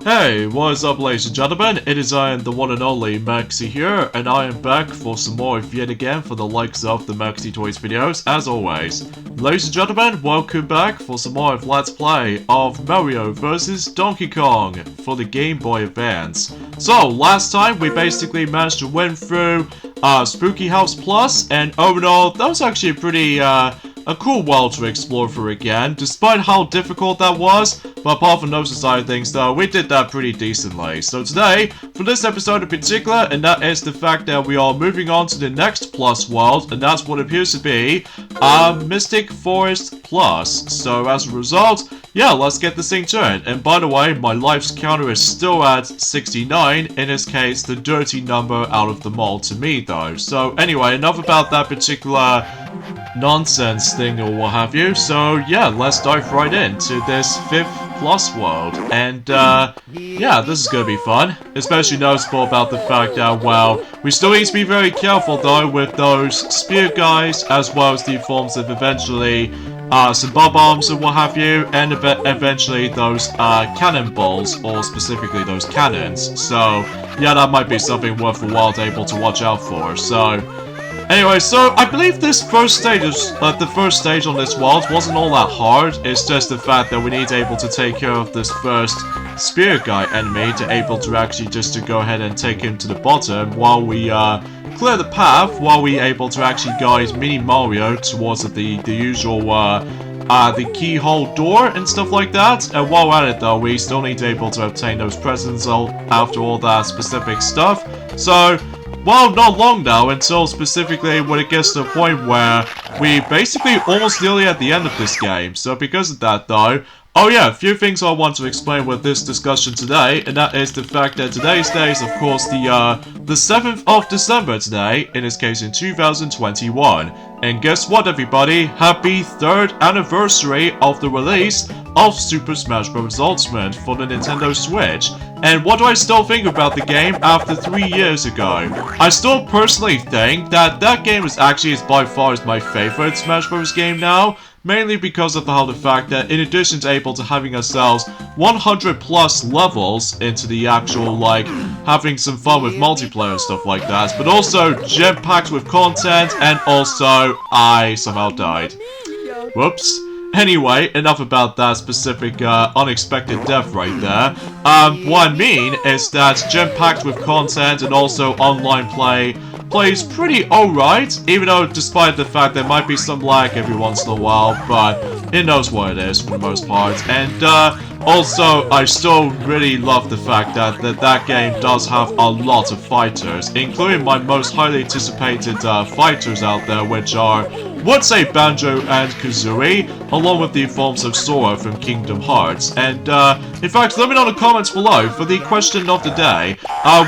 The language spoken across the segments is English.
Hey, what is up ladies and gentlemen, it is I, the one and only Maxi here, and I am back for some more yet again for the likes of the Maxi Toys videos, as always. Ladies and gentlemen, welcome back for some more of Let's Play of Mario vs Donkey Kong for the Game Boy Advance. So, last time we basically managed to win through Spooky House Plus, and overall, that was actually a cool world to explore through again, despite how difficult that was. But apart from those side of things though, we did that pretty decently. So today, for this episode in particular, and that is the fact that we are moving on to the next Plus world, and that's what appears to be Mystic Forest Plus. So as a result, yeah, let's get this thing turned. And by the way, my life's counter is still at 69, in this case, the dirty number out of them all to me though. So anyway, enough about that particular nonsense thing or what have you. So yeah, let's dive right into this 5th Plus world. And yeah, this is gonna be fun. Especially noticeable about the fact that, well, we still need to be very careful though with those spear guys, as well as the forms of eventually some bob bombs and what have you, and eventually those cannonballs, or specifically those cannons. So yeah, that might be something worth a while able to watch out for. So anyway, so I believe this first stage, the first stage on this world wasn't all that hard. It's just the fact that we need to able to take care of this first spear guy enemy to able to actually just to go ahead and take him to the bottom while we clear the path, while we able to actually guide Mini Mario towards the usual the keyhole door and stuff like that. And while at it though, we still need to able to obtain those presents after all that specific stuff. So, well, not long now until specifically when it gets to the point where we basically almost nearly at the end of this game. So because of that though, oh yeah, a few things I want to explain with this discussion today, and that is the fact that today's day is of course the 7th of December today, in this case in 2021. And guess what everybody, happy 3rd anniversary of the release of Super Smash Bros. Ultimate for the Nintendo Switch. And what do I still think about the game after 3 years ago? I still personally think that that game is actually by far my favorite Smash Bros. Game now. Mainly because of the fact that in addition to able to having ourselves 100 plus levels into the actual, like, having some fun with multiplayer and stuff like that, but also gem-packed with content, and also I somehow died. Whoops. Anyway, enough about that specific unexpected death right there. What I mean is that gem-packed with content and also online plays pretty alright, even though despite the fact there might be some lag every once in a while, but it knows what it is for the most part. And also, I still really love the fact that game does have a lot of fighters, including my most highly anticipated fighters out there, which are, would say, Banjo and Kazooie, along with the forms of Sora from Kingdom Hearts. And in fact, let me know in the comments below for the question of the day,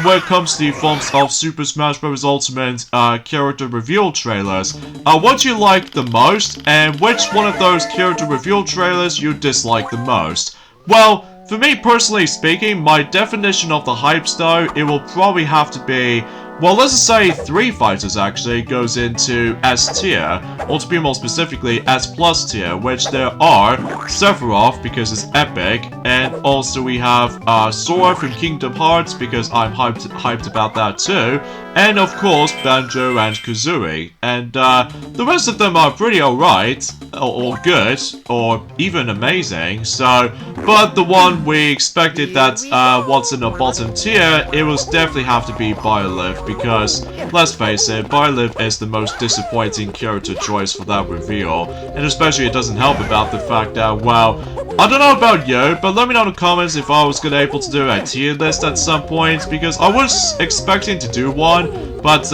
when it comes to the forms of Super Smash Bros. Ultimate character reveal trailers, what do you like the most, and which one of those character reveal trailers you dislike the most? Well, for me personally speaking, my definition of the hype though, it will probably have to be, well, let's just say 3 fighters actually goes into S tier, or to be more specifically, S plus tier, which there are Sephiroth because it's epic, and also we have Sora from Kingdom Hearts because I'm hyped about that too, and of course Banjo and Kazooie. And the rest of them are pretty alright, or good, or even amazing. So, but the one we expected that what's in the bottom tier, it will definitely have to be Byleth, because let's face it, Byleth is the most disappointing character choice for that reveal, and especially it doesn't help about the fact that, well, I don't know about you, but let me know in the comments if I was gonna able to do a tier list at some point, because I was expecting to do one, but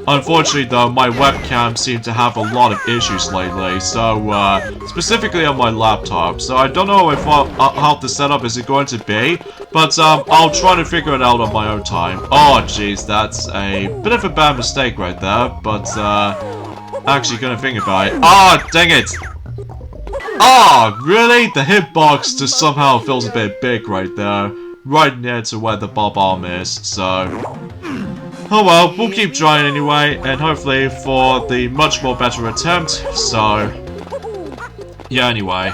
unfortunately though, my webcam seemed to have a lot of issues lately, so specifically on my laptop, so I don't know if how the setup is going to be, but I'll try to figure it out on my own time. Oh jeez, that's a bit of a bad mistake right there, but actually gonna think about it. Ah, dang it! Ah, really? The hitbox just somehow feels a bit big right there, right near to where the bob arm is, so oh well, we'll keep trying anyway, and hopefully for the much more better attempt, so yeah, anyway.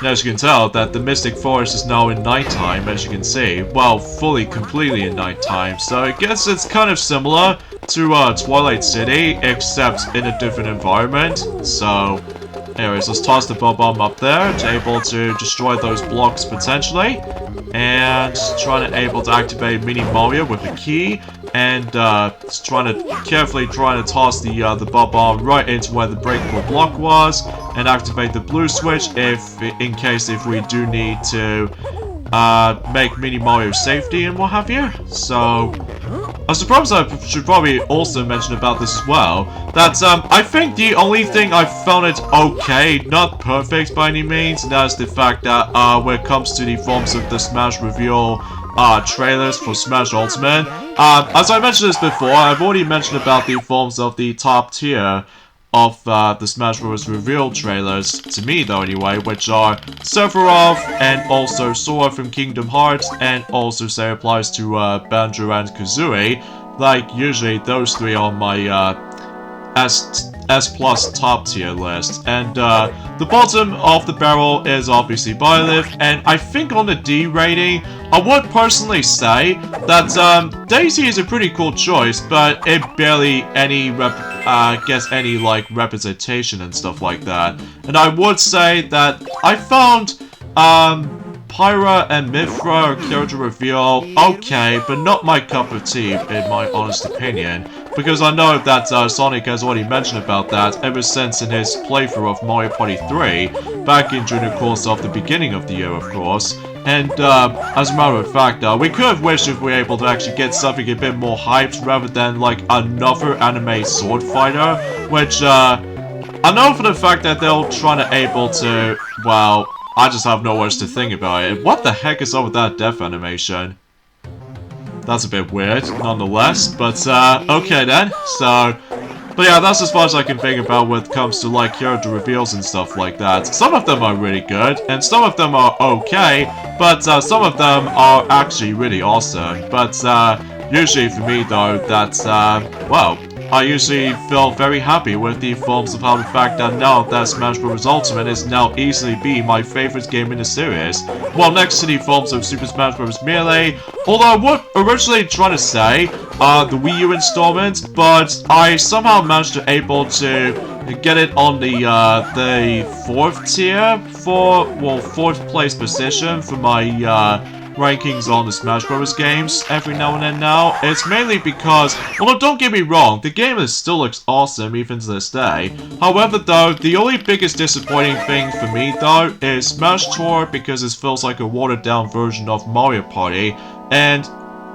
And as you can tell, that the Mystic Forest is now in nighttime, as you can see. Well, fully, completely in nighttime. So I guess it's kind of similar to Twilight City, except in a different environment. So, anyways, let's toss the Bob-omb up there, to able to destroy those blocks potentially. And able to activate Mini Mario with a key, and carefully trying to toss the Bob-omb right into where the breakable block was, and activate the blue switch in case we do need to make Mini Mario safety and what have you. So I suppose I should probably also mention about this as well, that I think the only thing I found it okay, not perfect by any means, and that's the fact that when it comes to the forms of the Smash reveal trailers for Smash Ultimate, as I mentioned this before, I've already mentioned about the forms of the top tier of the Smash Bros. Reveal trailers, to me though anyway, which are Sephiroth and also Sora from Kingdom Hearts, and also say applies to Banjo and Kazooie. Like, usually those three are my S+ top tier list. And the bottom of the barrel is obviously Byleth, and I think on the D rating, I would personally say that Daisy is a pretty cool choice, but it barely gets any like representation and stuff like that. And I would say that I found Pyra and Mythra character reveal okay, but not my cup of tea in my honest opinion. Because I know that Sonic has already mentioned about that ever since in his playthrough of Mario Party 3, back during the course of the beginning of the year, of course. And as a matter of fact, we could have wished if we were able to actually get something a bit more hyped rather than like another anime sword fighter, which I know for the fact that they're trying to able to, well, I just have no words to think about it. What the heck is up with that death animation? That's a bit weird, nonetheless, but okay then. So, but yeah, that's as far as I can think about when it comes to like character reveals and stuff like that. Some of them are really good, and some of them are okay, but some of them are actually really awesome. But usually for me though, that's well, I usually feel very happy with the forms of how the fact that now that Smash Bros. Ultimate is now easily be my favorite game in the series. Well, next to the forms of Super Smash Bros. Melee, although I was originally trying to say the Wii U installment, but I somehow managed to able to get it on the 4th tier for, well, 4th place position for my rankings on the Smash Bros. Games every now and then now. It's mainly because, although don't get me wrong, the game still looks awesome even to this day. However though, the only biggest disappointing thing for me though is Smash Tour, because it feels like a watered down version of Mario Party, and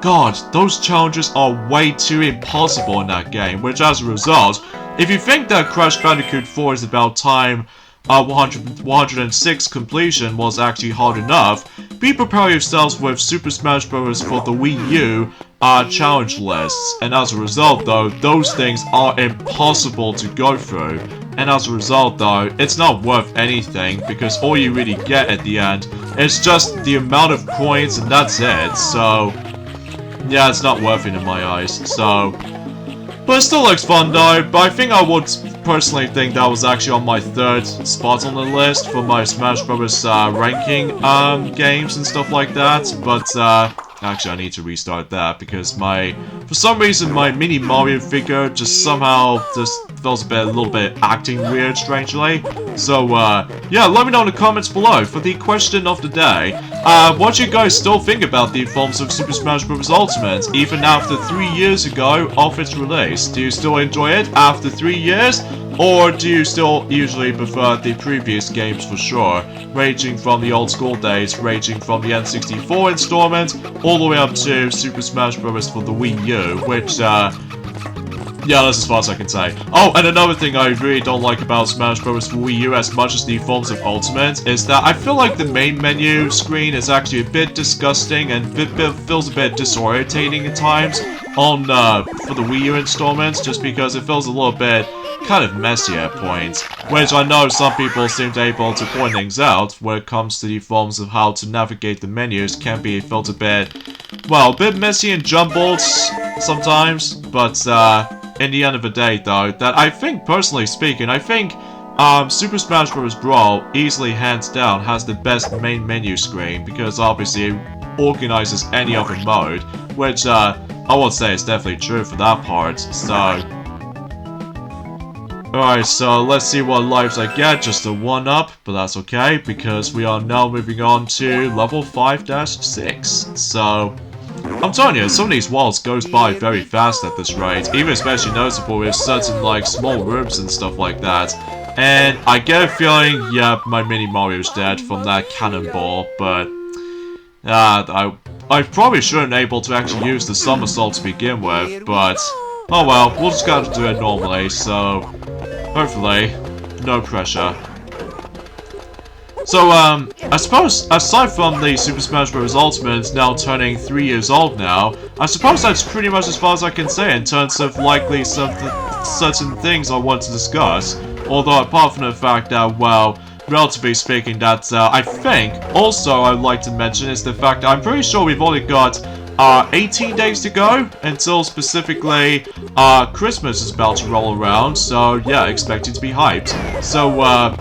god, those challenges are way too impossible in that game, which as a result, if you think that Crash Bandicoot 4 is about time 106 completion was actually hard enough, be prepared yourselves with Super Smash Bros. For the Wii U challenge lists, and as a result though, those things are impossible to go through, and as a result though, it's not worth anything, because all you really get at the end is just the amount of coins and that's it. So yeah, it's not worth it in my eyes. So, but it still looks fun though, but I think I would personally think that was actually on my 3rd spot on the list for my Smash Bros. Ranking games and stuff like that, but actually I need to restart that because for some reason my Mini Mario figure just somehow just feels a little bit acting weird strangely. So yeah, let me know in the comments below for the question of the day. What do you guys still think about the forms of Super Smash Bros. Ultimate, even after 3 years ago of its release? Do you still enjoy it after 3 years? Or do you still usually prefer the previous games for sure, ranging from the old school days, ranging from the N64 installment, all the way up to Super Smash Bros. For the Wii U, which, yeah, that's as far as I can say. Oh, and another thing I really don't like about Smash Bros. For Wii U as much as the forms of Ultimate is that I feel like the main menu screen is actually a bit disgusting and feels a bit disorientating at times on for the Wii U installments, just because it feels a little bit kind of messy at points, which I know some people seem to be able to point things out when it comes to the forms of how to navigate the menus can be felt a bit, well, a bit messy and jumbled sometimes, but in the end of the day though, that I think, personally speaking, I think Super Smash Bros. Brawl easily, hands down, has the best main menu screen because obviously it organizes any other mode, which I would say is definitely true for that part. So, alright, so let's see what lives I get. Just a 1-up, but that's okay because we are now moving on to level 5-6. So, I'm telling you, some of these worlds goes by very fast at this rate, even especially noticeable with certain like small rooms and stuff like that. And I get a feeling, yeah, my mini Mario's dead from that cannonball, but I probably shouldn't able to actually use the somersault to begin with, but oh well, we'll just gotta do it normally, so hopefully, no pressure. So, I suppose, aside from the Super Smash Bros. Ultimate now turning 3 years old now, I suppose that's pretty much as far as I can say in terms of likely certain things I want to discuss. Although, apart from the fact that, well, relatively speaking, that I think also I'd like to mention is the fact that I'm pretty sure we've only got 18 days to go until specifically Christmas is about to roll around, so yeah, expecting to be hyped. So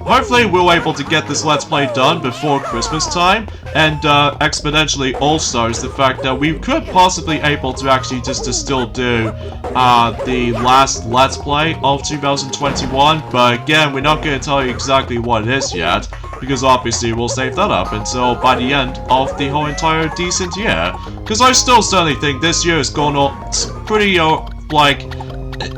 hopefully we're able to get this Let's Play done before Christmas time, and exponentially also is the fact that we could possibly able to actually just to still do the last Let's Play of 2021, but again, we're not going to tell you exactly what it is yet, because obviously we'll save that up until by the end of the whole entire decent year. Because I still certainly think this year is going on pretty, like,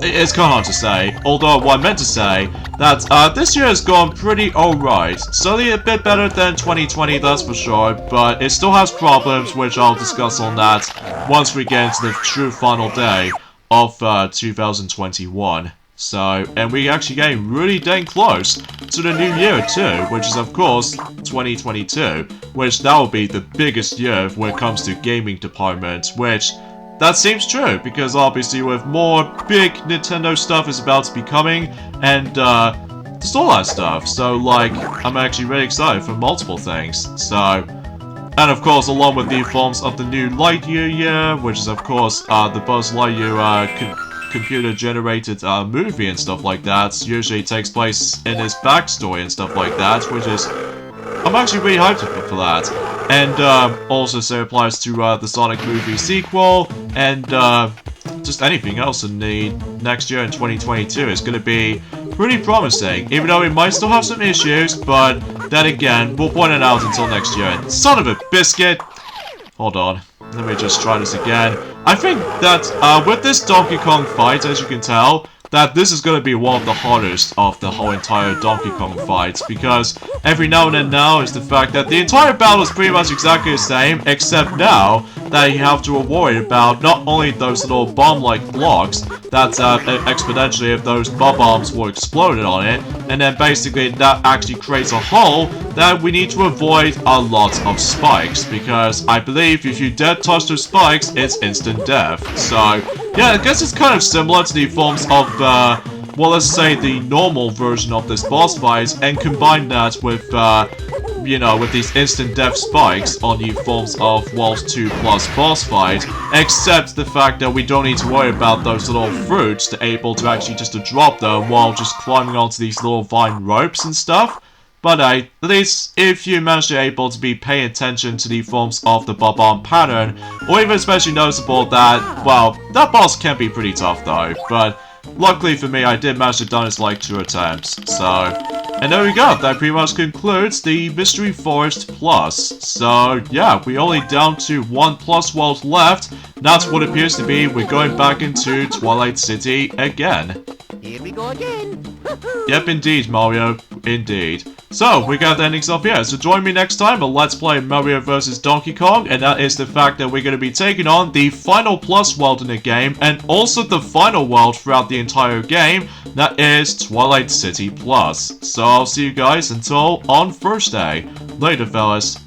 it's kind of hard to say. Although what I meant to say, that this year has gone pretty alright. Certainly a bit better than 2020, that's for sure, but it still has problems, which I'll discuss on that once we get into the true final day of 2021. So, and we're actually getting really dang close to the new year too, which is of course 2022, which that will be the biggest year when it comes to gaming department, which that seems true, because obviously with more big Nintendo stuff is about to be coming, and just all that stuff, so like, I'm actually really excited for multiple things, so, and of course along with the forms of the new Lightyear year, which is of course the Buzz Lightyear computer-generated movie and stuff like that, usually takes place in his backstory and stuff like that, which is, I'm actually really hyped for that. And also so applies to the Sonic movie sequel, and just anything else in the next year in 2022 is going to be pretty promising, even though we might still have some issues, but then again, we'll point it out until next year. And son of a biscuit! Hold on. Let me just try this again. I think that with this Donkey Kong fight, as you can tell, that this is going to be one of the hardest of the whole entire Donkey Kong fights, because every now and then now is the fact that the entire battle is pretty much exactly the same, except now that you have to worry about not only those little bomb-like blocks, that exponentially if those bombs will explode on it, and then basically that actually creates a hole that we need to avoid a lot of spikes, because I believe if you dare touch those spikes, it's instant death. So, yeah, I guess it's kind of similar to the forms of, well, let's say the normal version of this boss fight, and combine that with, you know, with these instant death spikes on the forms of World 2 Plus boss fight, except the fact that we don't need to worry about those little fruits to able to actually just to drop them while just climbing onto these little vine ropes and stuff. But at least if you manage to able to be paying attention to the forms of the bob-omb pattern, or even especially noticeable that, well, that boss can be pretty tough though, but luckily for me I did manage to done it like 2 attempts, so, and there we go, that pretty much concludes the Mystery Forest Plus. So yeah, we only down to 1 plus world left, that's what appears to be, we're going back into Twilight City again. Here we go again. Yep, indeed, Mario. Indeed. So, we got the endings up here. So join me next time on Let's Play Mario vs. Donkey Kong, and that is the fact that we're going to be taking on the final plus world in the game, and also the final world throughout the entire game, that is Twilight City Plus. So I'll see you guys until on Thursday. Later, fellas.